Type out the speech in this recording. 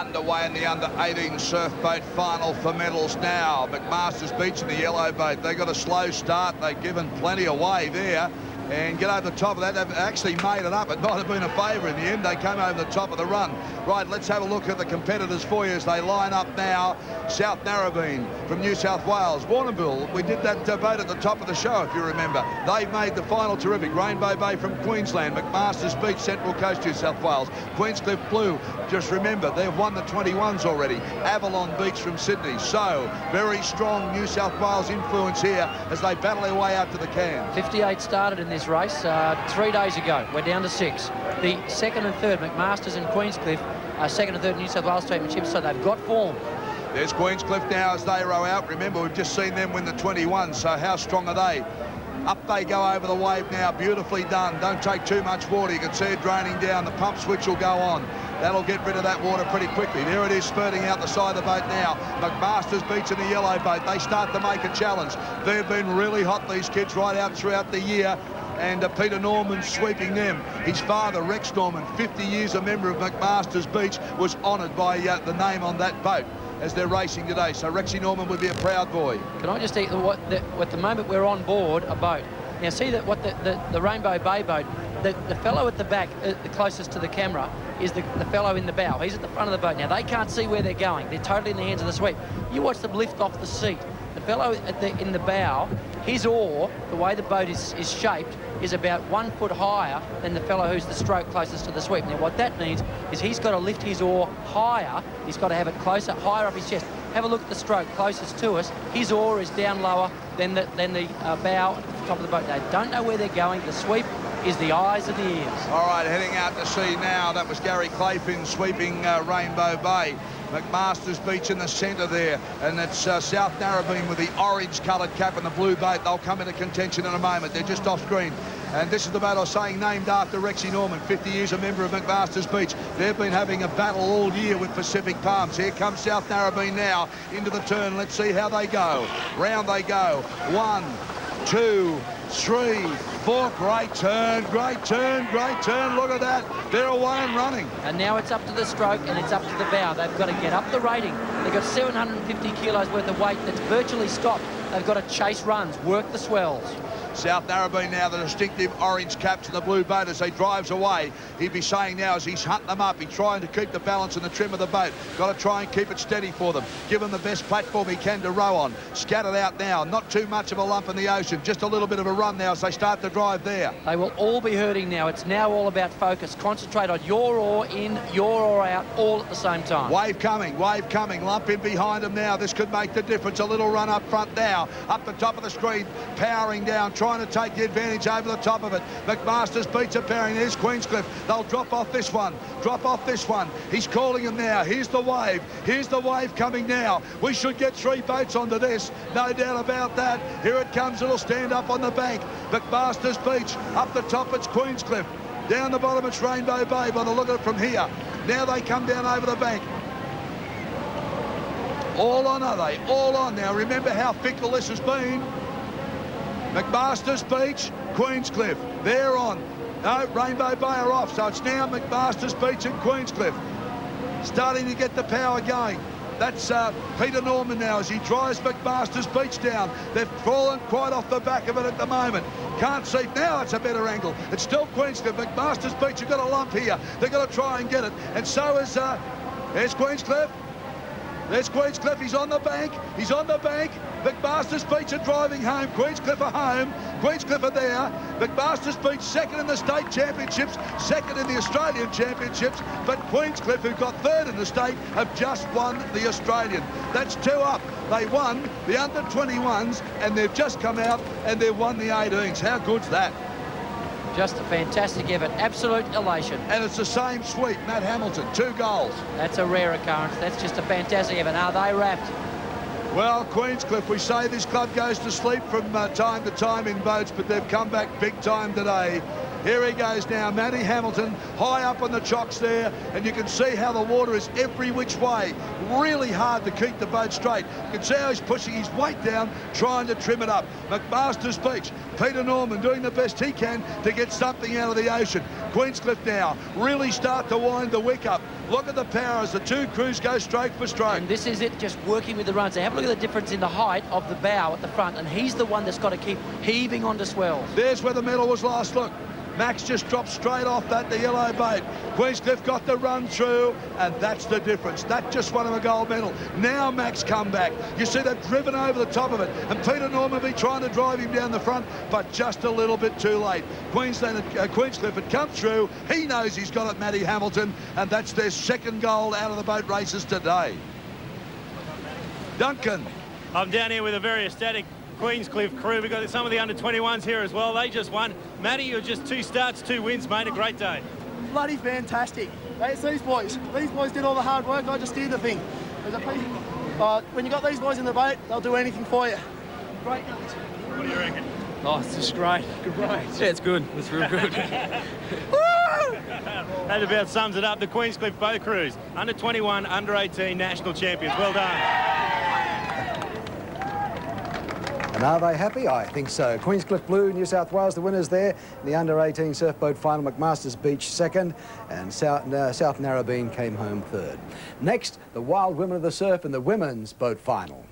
underway in the under-18 Surfboat final for medals now. McMaster's Beach in the yellow boat. They got a slow start. They've given plenty away there. And get over the top of that. They've actually made it up. It might have been a favour in the end. They came over the top of the run. Right, let's have a look at the competitors for you as they line up now. South Narrabeen from New South Wales. Warrnambool, we did that boat at the top of the show, if you remember. They made the final terrific. Rainbow Bay from Queensland. McMaster's Beach, Central Coast, New South Wales. Queenscliff Blue, just remember, they've won the 21s already. Avalon Beach from Sydney. So, very strong New South Wales influence here as they battle their way out to the can. 58 started in this race 3 days ago. We're down to 6. The second and third, McMaster's and Queenscliff, second and third New South Wales Championships, so they've got form. There's Queenscliff now as they row out. Remember, we've just seen them win the 21, so how strong are they? Up they go over the wave now, beautifully done. Don't take too much water. You can see it draining down. The pump switch will go on. That'll get rid of that water pretty quickly. There it is, spurting out the side of the boat now. McMaster's Beach in the yellow boat. They start to make a challenge. They've been really hot, these kids, right out throughout the year. And Peter Norman sweeping them. His father, Rex Norman, 50 years a member of McMaster's Beach, was honoured by the name on that boat as they're racing today. So Rexy Norman would be a proud boy. Can I just say at the moment we're on board a boat. Now see that what the Rainbow Bay boat, the fellow at the back, the closest to the camera, is the fellow in the bow. He's at the front of the boat. Now they can't see where they're going. They're totally in the hands of the sweep. You watch them lift off the seat. The fellow in the bow, his oar, the way the boat is shaped, is about 1 foot higher than the fellow who's the stroke closest to the sweep. Now what that means is he's got to lift his oar higher. He's got to have it closer, higher up his chest. Have a look at the stroke closest to us. His oar is down lower than the bow at the top of the boat. They don't know where they're going. The sweep is the eyes and the ears. All right, heading out to sea now. That was Gary Clayfin sweeping Rainbow Bay. McMaster's Beach in the centre there, and it's South Narrabeen with the orange-coloured cap and the blue boat. They'll come into contention in a moment. They're just off screen. And this is the boat I was saying, named after Rexy Norman, 50 years a member of McMaster's Beach. They've been having a battle all year with Pacific Palms. Here comes South Narrabeen now into the turn. Let's see how they go. Round they go. 1, 2, 3, 4. Great turn, great turn, great turn. Look at that. They're away and running. And now it's up to the stroke and it's up to the bow. They've got to get up the rating. They've got 750 kilos worth of weight that's virtually stopped. They've got to chase runs, work the swells. South Narrabeen now, the distinctive orange caps and the blue boat as he drives away. He'd be saying now as he's hunting them up, he's trying to keep the balance and the trim of the boat. Got to try and keep it steady for them. Give them the best platform he can to row on. Scattered out now, not too much of a lump in the ocean, just a little bit of a run now as they start to drive there. They will all be hurting now. It's now all about focus. Concentrate on your oar in, your oar out, all at the same time. Wave coming, lump in behind them now. This could make the difference. A little run up front now, up the top of the screen, powering down, trying to take the advantage over the top of it. McMaster's Beach are pairing. There's Queenscliff. They'll drop off this one. He's calling them now. Here's the wave. Here's the wave coming now. We should get 3 boats onto this. No doubt about that. Here it comes. It'll stand up on the bank. McMaster's Beach. Up the top, it's Queenscliff. Down the bottom, it's Rainbow Bay by the look of it from here. Now they come down over the bank. All on, are they? All on now. Remember how fickle this has been. McMaster's Beach, Queenscliff, they're on. No, Rainbow Bay are off, so it's now McMaster's Beach and Queenscliff. Starting to get the power going. That's Peter Norman now as he drives McMaster's Beach down. They've fallen quite off the back of it at the moment. Can't see. Now it's a better angle. It's still Queenscliff. McMaster's Beach have got a lump here. They've got to try and get it. And so is, there's Queenscliff. There's Queenscliff, he's on the bank, McMaster's Beach are driving home, Queenscliff are home, Queenscliff are there, McMaster's Beach second in the state championships, second in the Australian championships, but Queenscliff, who got third in the state, have just won the Australian. That's 2 up. They won the under-21s and they've just come out and they've won the 18s. How good's that? Just a fantastic effort, absolute elation. And it's the same sweep, Matt Hamilton, 2 goals. That's a rare occurrence. That's just a fantastic effort. Are they wrapped? Well, Queenscliff, we say this club goes to sleep from time to time in boats, but they've come back big time today. Here he goes now, Matty Hamilton, high up on the chocks there, and you can see how the water is every which way. Really hard to keep the boat straight. You can see how he's pushing his weight down, trying to trim it up. McMaster's Beach, Peter Norman doing the best he can to get something out of the ocean. Queenscliff now really start to wind the wick up. Look at the power as the two crews go stroke for stroke. And this is it, just working with the runs. Now have a look at the difference in the height of the bow at the front, and he's the one that's got to keep heaving onto swells. There's where the medal was last. Look, Max just dropped straight off that, the yellow boat. Queenscliff got the run through, and that's the difference. That just won him a gold medal. Now Max come back. You see that driven over the top of it, and Peter Norman be trying to drive him down the front, but just a little bit too late. Queenscliff had come through. He knows he's got it, Matty Hamilton, and that's their second gold out of the boat races today. Duncan. I'm down here with a very ecstatic Queenscliff crew. We've got some of the under-21s here as well. They just won. Matty, you're just 2 starts, 2 wins, mate. A great day. Bloody fantastic. It's these boys. These boys did all the hard work. I just did the thing. When you got these boys in the boat, they'll do anything for you. Great guys. What do you reckon? Oh, it's just great. Good race. Yeah, it's good. It's real good. That about sums it up. The Queenscliff boat crews, under-21, under-18 national champions. Well done. And are they happy? I think so. Queenscliff Blue, New South Wales, the winners there. The under-18 surfboat final, McMaster's Beach second, and South Narrabeen came home third. Next, the Wild Women of the Surf in the women's boat final.